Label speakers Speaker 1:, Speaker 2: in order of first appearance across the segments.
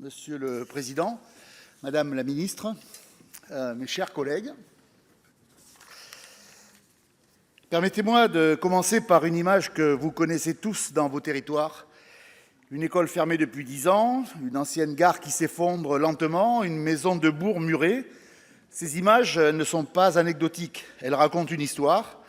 Speaker 1: Monsieur le Président, Madame la Ministre, mes chers collègues, permettez-moi de commencer par une image que vous connaissez tous dans vos territoires. Une école fermée depuis 10 ans, une ancienne gare qui s'effondre lentement, une maison de bourg murée. Ces images ne sont pas anecdotiques, elles racontent une histoire,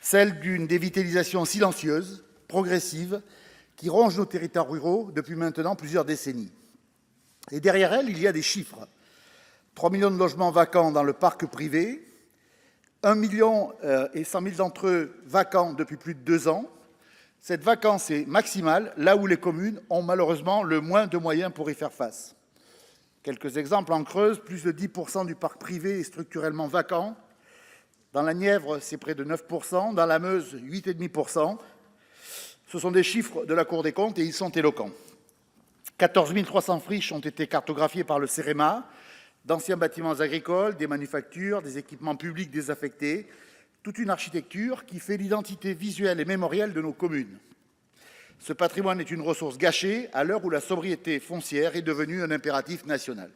Speaker 1: celle d'une dévitalisation silencieuse, progressive, qui ronge nos territoires ruraux depuis maintenant plusieurs décennies. Et derrière elle, il y a des chiffres. 3 millions de logements vacants dans le parc privé, 1 million et 100 000 d'entre eux vacants depuis plus de 2 ans. Cette vacance est maximale, là où les communes ont malheureusement le moins de moyens pour y faire face. Quelques exemples en Creuse, plus de 10% du parc privé est structurellement vacant. Dans la Nièvre, c'est près de 9%, dans la Meuse, 8,5%. Ce sont des chiffres de la Cour des comptes et ils sont éloquents. 14 300 friches ont été cartographiées par le CEREMA, d'anciens bâtiments agricoles, des manufactures, des équipements publics désaffectés, toute une architecture qui fait l'identité visuelle et mémorielle de nos communes. Ce patrimoine est une ressource gâchée à l'heure où la sobriété foncière est devenue un impératif national.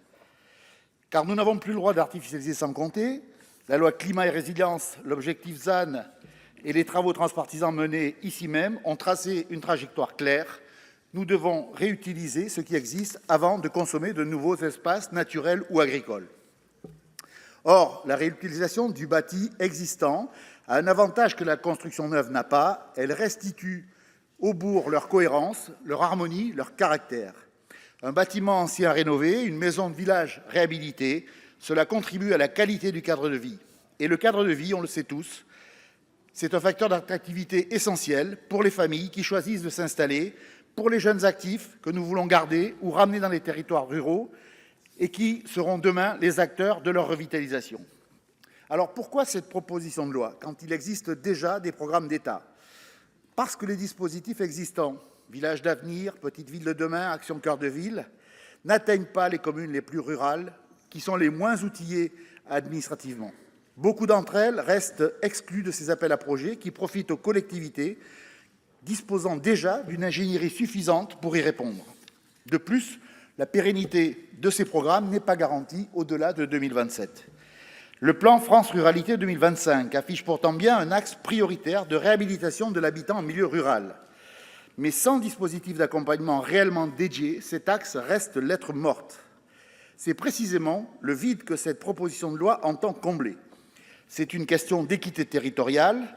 Speaker 1: Car nous n'avons plus le droit d'artificialiser sans compter. La loi climat et résilience, l'objectif ZAN et les travaux transpartisans menés ici même ont tracé une trajectoire claire. Nous devons réutiliser ce qui existe avant de consommer de nouveaux espaces naturels ou agricoles. Or, la réutilisation du bâti existant a un avantage que la construction neuve n'a pas. Elle restitue aux bourgs leur cohérence, leur harmonie, leur caractère. Un bâtiment ancien rénové, une maison de village réhabilitée, cela contribue à la qualité du cadre de vie. Et le cadre de vie, on le sait tous, c'est un facteur d'attractivité essentiel pour les familles qui choisissent de s'installer, pour les jeunes actifs que nous voulons garder ou ramener dans les territoires ruraux et qui seront demain les acteurs de leur revitalisation. Alors pourquoi cette proposition de loi quand il existe déjà des programmes d'État? Parce que les dispositifs existants, Villages d'avenir, Petites villes de demain, Action cœur de ville, n'atteignent pas les communes les plus rurales qui sont les moins outillées administrativement. Beaucoup d'entre elles restent exclues de ces appels à projets qui profitent aux collectivités disposant déjà d'une ingénierie suffisante pour y répondre. De plus, la pérennité de ces programmes n'est pas garantie au-delà de 2027. Le plan France Ruralité 2025 affiche pourtant bien un axe prioritaire de réhabilitation de l'habitat en milieu rural. Mais sans dispositif d'accompagnement réellement dédié, cet axe reste lettre morte. C'est précisément le vide que cette proposition de loi entend combler. C'est une question d'équité territoriale.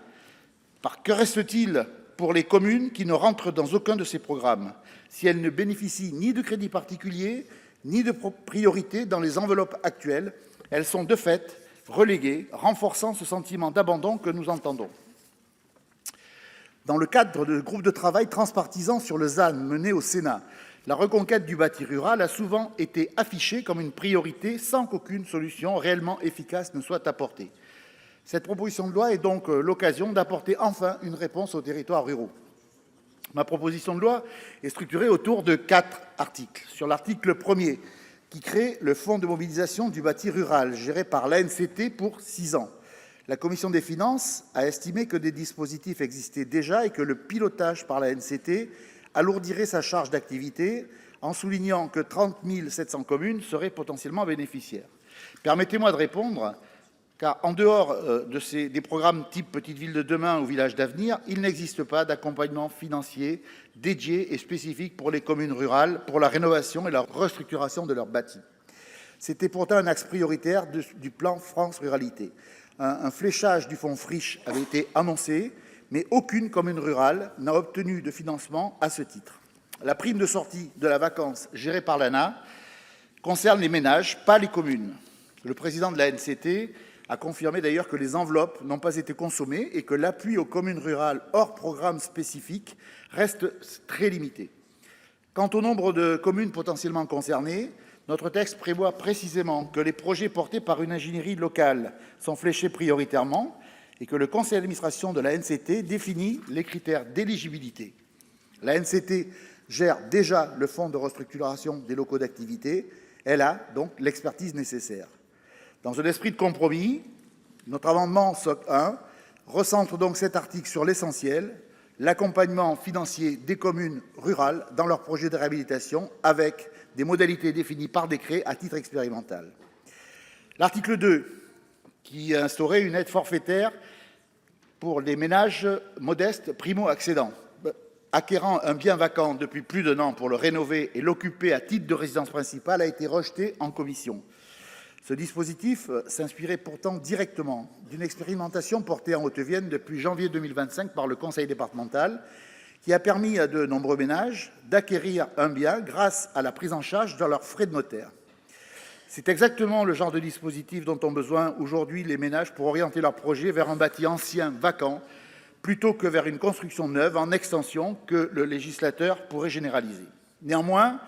Speaker 1: Que reste-t-il pour les communes qui ne rentrent dans aucun de ces programmes, si elles ne bénéficient ni de crédits particuliers, ni de priorité dans les enveloppes actuelles? Elles sont de fait reléguées, renforçant ce sentiment d'abandon que nous entendons. Dans le cadre de groupes de travail transpartisans sur le ZAN mené au Sénat, la reconquête du bâti rural a souvent été affichée comme une priorité sans qu'aucune solution réellement efficace ne soit apportée. Cette proposition de loi est donc l'occasion d'apporter enfin une réponse aux territoires ruraux. Ma proposition de loi est structurée autour de 4 articles. Sur l'article 1er, qui crée le fonds de mobilisation du bâti rural, géré par l'ANCT pour 6 ans. La Commission des finances a estimé que des dispositifs existaient déjà et que le pilotage par l'ANCT alourdirait sa charge d'activité, en soulignant que 30 700 communes seraient potentiellement bénéficiaires. Permettez-moi de répondre, car en dehors des programmes type Petites villes de demain ou Villages d'avenir, il n'existe pas d'accompagnement financier dédié et spécifique pour les communes rurales pour la rénovation et la restructuration de leurs bâtis. C'était pourtant un axe prioritaire du plan France Ruralité. Un fléchage du fonds Friches avait été annoncé, mais aucune commune rurale n'a obtenu de financement à ce titre. La prime de sortie de la vacance gérée par l'ANA concerne les ménages, pas les communes. Le président de l'ANCT a confirmé d'ailleurs que les enveloppes n'ont pas été consommées et que l'appui aux communes rurales hors programme spécifique reste très limité. Quant au nombre de communes potentiellement concernées, notre texte prévoit précisément que les projets portés par une ingénierie locale sont fléchés prioritairement et que le conseil d'administration de l'ANCT définit les critères d'éligibilité. L'ANCT gère déjà le fonds de restructuration des locaux d'activité. Elle a donc l'expertise nécessaire. Dans un esprit de compromis, notre amendement SOC 1 recentre donc cet article sur l'essentiel, l'accompagnement financier des communes rurales dans leurs projets de réhabilitation avec des modalités définies par décret à titre expérimental. L'article 2, qui instaurait une aide forfaitaire pour les ménages modestes primo-accédants, acquérant un bien vacant depuis plus d'1 an pour le rénover et l'occuper à titre de résidence principale, a été rejeté en commission. Ce dispositif s'inspirait pourtant directement d'une expérimentation portée en Haute-Vienne depuis janvier 2025 par le conseil départemental, qui a permis à de nombreux ménages d'acquérir un bien grâce à la prise en charge de leurs frais de notaire. C'est exactement le genre de dispositif dont ont besoin aujourd'hui les ménages pour orienter leurs projets vers un bâti ancien, vacant, plutôt que vers une construction neuve en extension que le législateur pourrait généraliser. Néanmoins,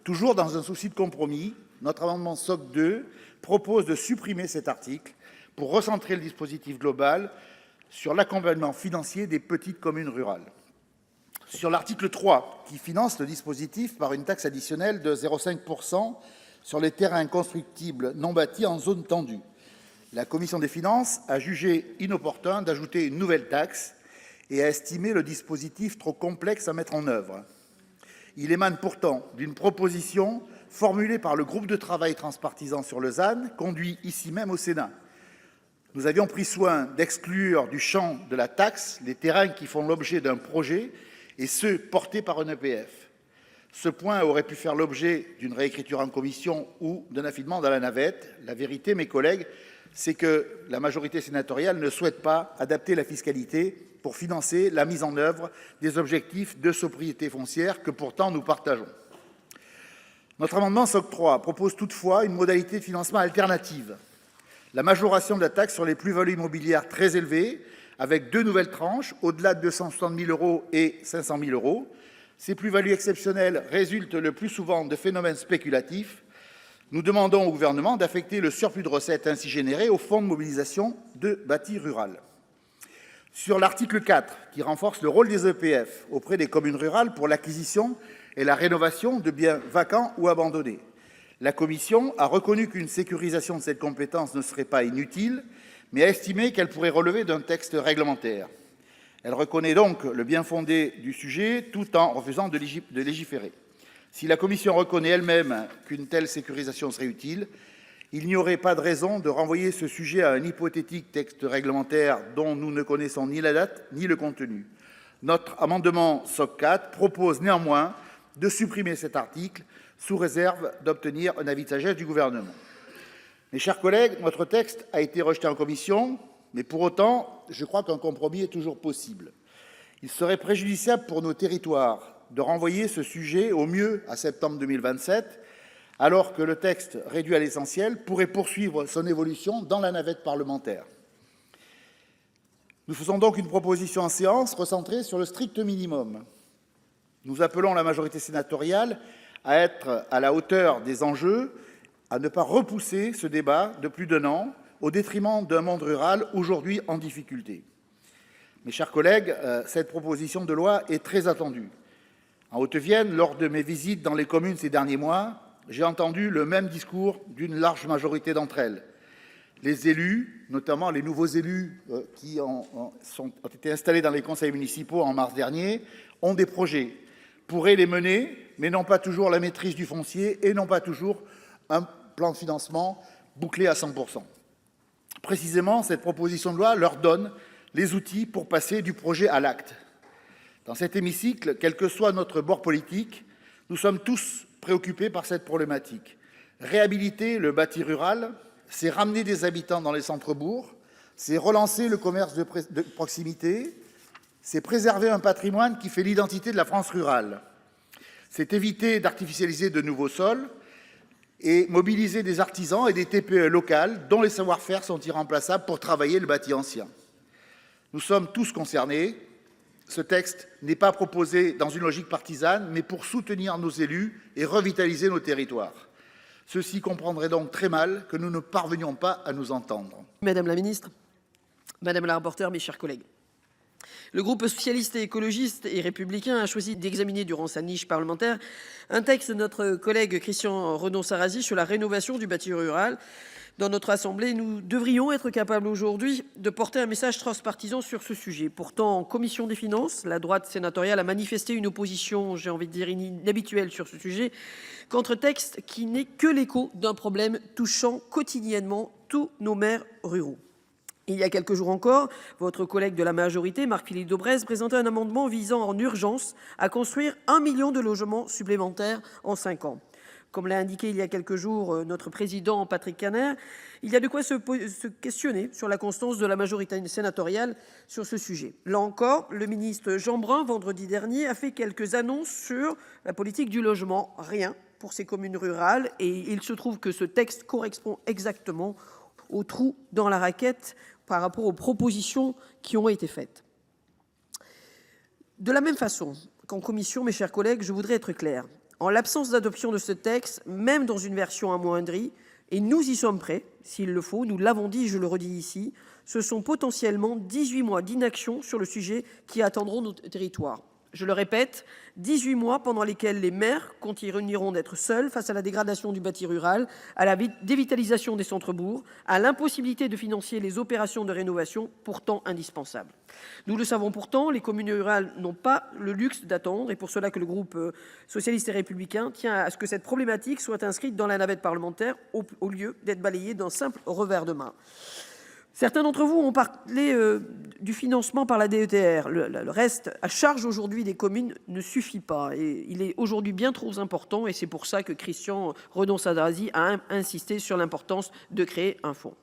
Speaker 1: toujours dans un souci de compromis, notre amendement SOC 2 propose de supprimer cet article pour recentrer le dispositif global sur l'accompagnement financier des petites communes rurales. Sur l'article 3, qui finance le dispositif par une taxe additionnelle de 0,5 % sur les terrains constructibles non bâtis en zone tendue, la commission des finances a jugé inopportun d'ajouter une nouvelle taxe et a estimé le dispositif trop complexe à mettre en œuvre. Il émane pourtant d'une proposition formulée par le groupe de travail transpartisan sur le ZAN, conduit ici même au Sénat. Nous avions pris soin d'exclure du champ de la taxe les terrains qui font l'objet d'un projet et ceux portés par un EPF. Ce point aurait pu faire l'objet d'une réécriture en commission ou d'un affinement dans la navette. La vérité, mes collègues, c'est que la majorité sénatoriale ne souhaite pas adapter la fiscalité pour financer la mise en œuvre des objectifs de sobriété foncière que pourtant nous partageons. Notre amendement SOC 3 propose toutefois une modalité de financement alternative. La majoration de la taxe sur les plus-values immobilières très élevées, avec 2 nouvelles tranches, au-delà de 260 000 € et 500 000 €. Ces plus-values exceptionnelles résultent le plus souvent de phénomènes spéculatifs. Nous demandons au gouvernement d'affecter le surplus de recettes ainsi généré au fonds de mobilisation de bâti rural. Sur l'article 4, qui renforce le rôle des EPF auprès des communes rurales pour l'acquisition et la rénovation de biens vacants ou abandonnés, la Commission a reconnu qu'une sécurisation de cette compétence ne serait pas inutile, mais a estimé qu'elle pourrait relever d'un texte réglementaire. Elle reconnaît donc le bien-fondé du sujet tout en refusant de légiférer. Si la Commission reconnaît elle-même qu'une telle sécurisation serait utile, il n'y aurait pas de raison de renvoyer ce sujet à un hypothétique texte réglementaire dont nous ne connaissons ni la date ni le contenu. Notre amendement SOC 4 propose néanmoins de supprimer cet article sous réserve d'obtenir un avis de sagesse du gouvernement. Mes chers collègues, notre texte a été rejeté en commission, mais pour autant, je crois qu'un compromis est toujours possible. Il serait préjudiciable pour nos territoires de renvoyer ce sujet au mieux à septembre 2027, alors que le texte réduit à l'essentiel pourrait poursuivre son évolution dans la navette parlementaire. Nous faisons donc une proposition en séance recentrée sur le strict minimum. Nous appelons la majorité sénatoriale à être à la hauteur des enjeux, à ne pas repousser ce débat de plus d'1 an au détriment d'un monde rural aujourd'hui en difficulté. Mes chers collègues, cette proposition de loi est très attendue. En Haute-Vienne, lors de mes visites dans les communes ces derniers mois, j'ai entendu le même discours d'une large majorité d'entre elles. Les élus, notamment les nouveaux élus qui ont été installés dans les conseils municipaux en mars dernier, ont des projets, pourraient les mener, mais n'ont pas toujours la maîtrise du foncier et n'ont pas toujours un plan de financement bouclé à 100%. Précisément, cette proposition de loi leur donne les outils pour passer du projet à l'acte. Dans cet hémicycle, quel que soit notre bord politique, nous sommes tous préoccupés par cette problématique. Réhabiliter le bâti rural, c'est ramener des habitants dans les centres-bourgs, c'est relancer le commerce de proximité, c'est préserver un patrimoine qui fait l'identité de la France rurale, c'est éviter d'artificialiser de nouveaux sols et mobiliser des artisans et des TPE locales dont les savoir-faire sont irremplaçables pour travailler le bâti ancien. Nous sommes tous concernés. Ce texte n'est pas proposé dans une logique partisane, mais pour soutenir nos élus et revitaliser nos territoires. Ceux-ci comprendraient donc très mal que nous ne parvenions pas à nous entendre.
Speaker 2: Madame la ministre, madame la rapporteure, mes chers collègues. Le groupe socialiste et écologiste et républicain a choisi d'examiner durant sa niche parlementaire un texte de notre collègue Christian Redon-Sarrazy sur la rénovation du bâti rural, Dans notre Assemblée, nous devrions être capables aujourd'hui de porter un message transpartisan sur ce sujet. Pourtant, en commission des finances, la droite sénatoriale a manifesté une opposition, j'ai envie de dire, inhabituelle sur ce sujet, contre texte qui n'est que l'écho d'un problème touchant quotidiennement tous nos maires ruraux. Il y a quelques jours encore, votre collègue de la majorité, Marc-Philippe Daubresse, présentait un amendement visant en urgence à construire 1 million de logements supplémentaires en 5 ans. Comme l'a indiqué il y a quelques jours notre président Patrick Kanner, il y a de quoi se questionner sur la constance de la majorité sénatoriale sur ce sujet. Là encore, le ministre Jean Brun, vendredi dernier, a fait quelques annonces sur la politique du logement. Rien pour ces communes rurales, et il se trouve que ce texte correspond exactement au trou dans la raquette par rapport aux propositions qui ont été faites. De la même façon qu'en commission, mes chers collègues, je voudrais être clair. En l'absence d'adoption de ce texte, même dans une version amoindrie, et nous y sommes prêts, s'il le faut, nous l'avons dit et je le redis ici, ce sont potentiellement 18 mois d'inaction sur le sujet qui attendront notre territoire. Je le répète, 18 mois pendant lesquels les maires continueront d'être seuls face à la dégradation du bâti rural, à la dévitalisation des centres-bourgs, à l'impossibilité de financer les opérations de rénovation pourtant indispensables. Nous le savons pourtant, les communes rurales n'ont pas le luxe d'attendre, et pour cela que le groupe socialiste et républicain tient à ce que cette problématique soit inscrite dans la navette parlementaire au lieu d'être balayée d'un simple revers de main. Certains d'entre vous ont parlé du financement par la DETR. Le reste à charge aujourd'hui des communes ne suffit pas. Et il est aujourd'hui bien trop important, et c'est pour ça que Christian Redon-Sarrazy a insisté sur l'importance de créer un fonds.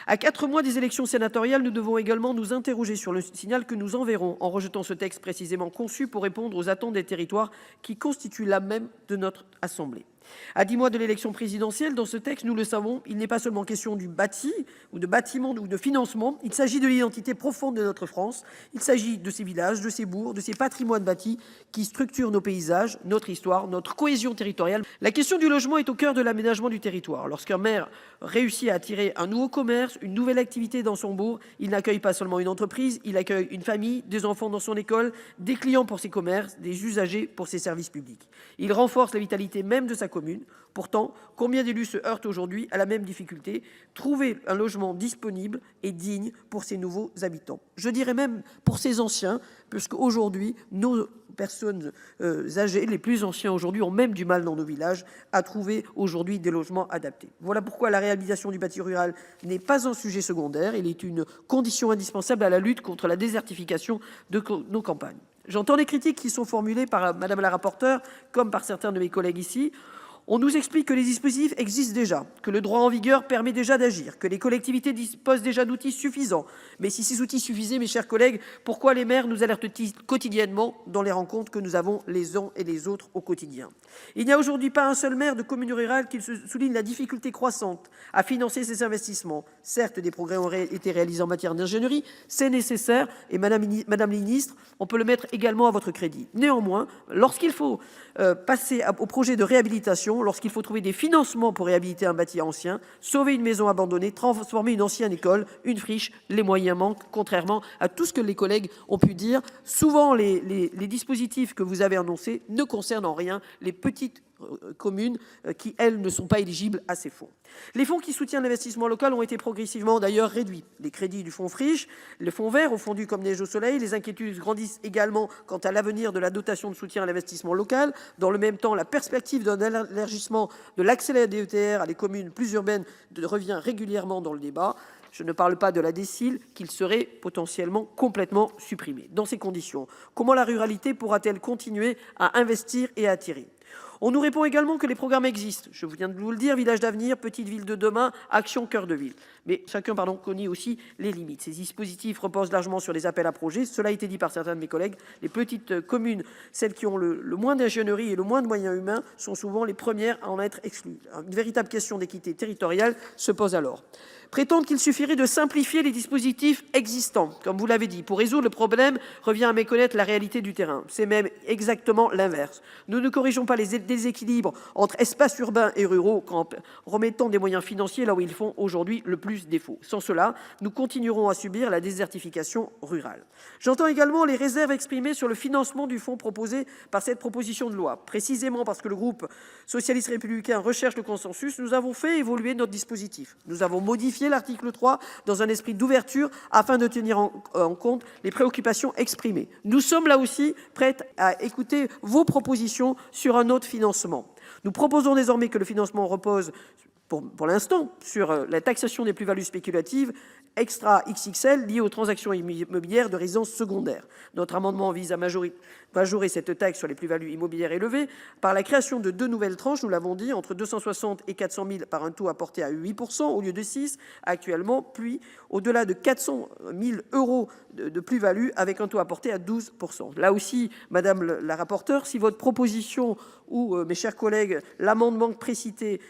Speaker 2: À 4 mois des élections sénatoriales, nous devons également nous interroger sur le signal que nous enverrons en rejetant ce texte précisément conçu pour répondre aux attentes des territoires qui constituent l'âme même de notre Assemblée. À 10 mois de l'élection présidentielle, dans ce texte, nous le savons, il n'est pas seulement question du bâti, ou de bâtiment, ou de financement. Il s'agit de l'identité profonde de notre France. Il s'agit de ces villages, de ces bourgs, de ces patrimoines bâtis qui structurent nos paysages, notre histoire, notre cohésion territoriale. La question du logement est au cœur de l'aménagement du territoire. Lorsqu'un maire réussit à attirer un nouveau commerce, une nouvelle activité dans son bourg, il n'accueille pas seulement une entreprise, il accueille une famille, des enfants dans son école, des clients pour ses commerces, des usagers pour ses services publics. Il renforce la vitalité même de sa commune. Pourtant, combien d'élus se heurtent aujourd'hui à la même difficulté, trouver un logement disponible et digne pour ces nouveaux habitants. Je dirais même pour ces anciens, puisque aujourd'hui, nos personnes âgées, les plus anciens aujourd'hui, ont même du mal dans nos villages à trouver aujourd'hui des logements adaptés. Voilà pourquoi la réhabilitation du bâti rural n'est pas un sujet secondaire, il est une condition indispensable à la lutte contre la désertification de nos campagnes. J'entends les critiques qui sont formulées par Madame la rapporteure, comme par certains de mes collègues ici. On nous explique que les dispositifs existent déjà, que le droit en vigueur permet déjà d'agir, que les collectivités disposent déjà d'outils suffisants. Mais si ces outils suffisaient, mes chers collègues, pourquoi les maires nous alertent-ils quotidiennement dans les rencontres que nous avons les uns et les autres au quotidien? Il n'y a aujourd'hui pas un seul maire de commune rurale qui souligne la difficulté croissante à financer ces investissements. Certes, des progrès ont été réalisés en matière d'ingénierie, c'est nécessaire, et Madame la ministre, on peut le mettre également à votre crédit. Néanmoins, lorsqu'il faut passer au projet de réhabilitation, lorsqu'il faut trouver des financements pour réhabiliter un bâti ancien, sauver une maison abandonnée, transformer une ancienne école, une friche, les moyens manquent, contrairement à tout ce que les collègues ont pu dire. Souvent, les dispositifs que vous avez annoncés ne concernent en rien les petites communes qui, elles, ne sont pas éligibles à ces fonds. Les fonds qui soutiennent l'investissement local ont été progressivement d'ailleurs réduits. Les crédits du fonds friche, le fonds vert ont fondu comme neige au soleil. Les inquiétudes grandissent également quant à l'avenir de la dotation de soutien à l'investissement local. Dans le même temps, la perspective d'un élargissement de l'accès à la DETR à des communes plus urbaines revient régulièrement dans le débat. Je ne parle pas de la DSIL, qu'il serait potentiellement complètement supprimée. Dans ces conditions, comment la ruralité pourra-t-elle continuer à investir et à attirer ? On nous répond également que les programmes existent. Je viens de vous le dire, Village d'avenir, Petite Ville de demain, Action Cœur de Ville. Mais chacun connaît aussi les limites. Ces dispositifs reposent largement sur les appels à projets. Cela a été dit par certains de mes collègues. Les petites communes, celles qui ont le moins d'ingénierie et le moins de moyens humains, sont souvent les premières à en être exclues. Une véritable question d'équité territoriale se pose alors. Prétendre qu'il suffirait de simplifier les dispositifs existants, comme vous l'avez dit, pour résoudre le problème, revient à méconnaître la réalité du terrain. C'est même exactement l'inverse. Nous ne corrigeons pas les déséquilibre entre espaces urbains et ruraux qu'en remettant des moyens financiers là où ils font aujourd'hui le plus défaut. Sans cela, nous continuerons à subir la désertification rurale. J'entends également les réserves exprimées sur le financement du fonds proposé par cette proposition de loi. Précisément parce que le groupe socialiste républicain recherche le consensus, nous avons fait évoluer notre dispositif. Nous avons modifié l'article 3 dans un esprit d'ouverture afin de tenir en compte les préoccupations exprimées. Nous sommes là aussi prêts à écouter vos propositions sur un autre financement. Nous proposons désormais que le financement repose pour l'instant sur la taxation des plus-values spéculatives extra XXL liées aux transactions immobilières de résidence secondaire. Notre amendement vise à majorer cette taxe sur les plus-values immobilières élevées par la création de 2 nouvelles tranches, nous l'avons dit, entre 260 et 400 000 par un taux apporté à 8% au lieu de 6 actuellement, puis au-delà de 400 000 euros de plus-value avec un taux apporté à 12%. Là aussi, Madame la rapporteure, si votre proposition ou, mes chers collègues, l'amendement précité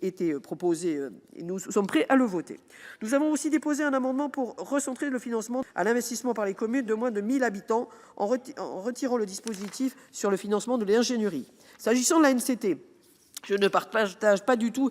Speaker 2: était proposé, nous sommes prêts à le voter. Nous avons aussi déposé un amendement pour recentrer le financement à l'investissement par les communes de moins de 1000 habitants en retirant le dispositif sur le financement de l'ingénierie. S'agissant de la NCT, je ne partage pas du tout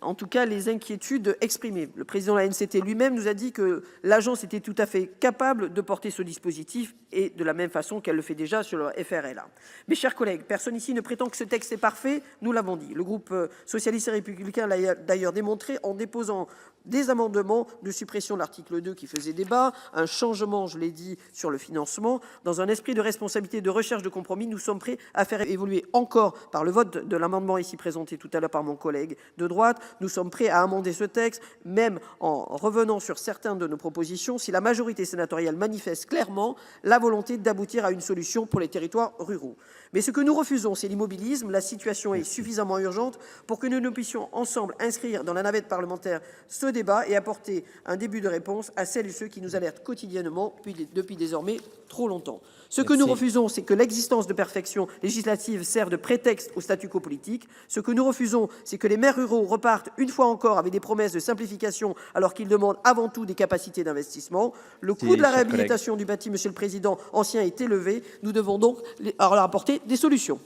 Speaker 2: en tout cas les inquiétudes exprimées. Le président de la NCT lui-même nous a dit que l'agence était tout à fait capable de porter ce dispositif et de la même façon qu'elle le fait déjà sur le FRLA. Mes chers collègues, personne ici ne prétend que ce texte est parfait, nous l'avons dit. Le groupe socialiste et républicain l'a d'ailleurs démontré en déposant des amendements de suppression de l'article 2 qui faisait débat, un changement, je l'ai dit, sur le financement. Dans un esprit de responsabilité et de recherche de compromis, nous sommes prêts à faire évoluer encore par le vote de l'amendement ici présenté tout à l'heure par mon collègue de droite. Nous sommes prêts à amender ce texte, même en revenant sur certaines de nos propositions, si la majorité sénatoriale manifeste clairement la volonté d'aboutir à une solution pour les territoires ruraux. Mais ce que nous refusons, c'est l'immobilisme. La situation est suffisamment urgente pour que nous puissions ensemble inscrire dans la navette parlementaire ce débat et apporter un début de réponse à celles et ceux qui nous alertent quotidiennement depuis désormais trop longtemps. Ce que nous refusons, c'est que l'existence de perfections législatives serve de prétexte au statu quo politique. Ce que nous refusons, c'est que les maires ruraux repartent une fois encore avec des promesses de simplification alors qu'ils demandent avant tout des capacités d'investissement. Le coût de la réhabilitation du bâti, Monsieur le Président, ancien est élevé. Nous devons donc leur apporter des solutions.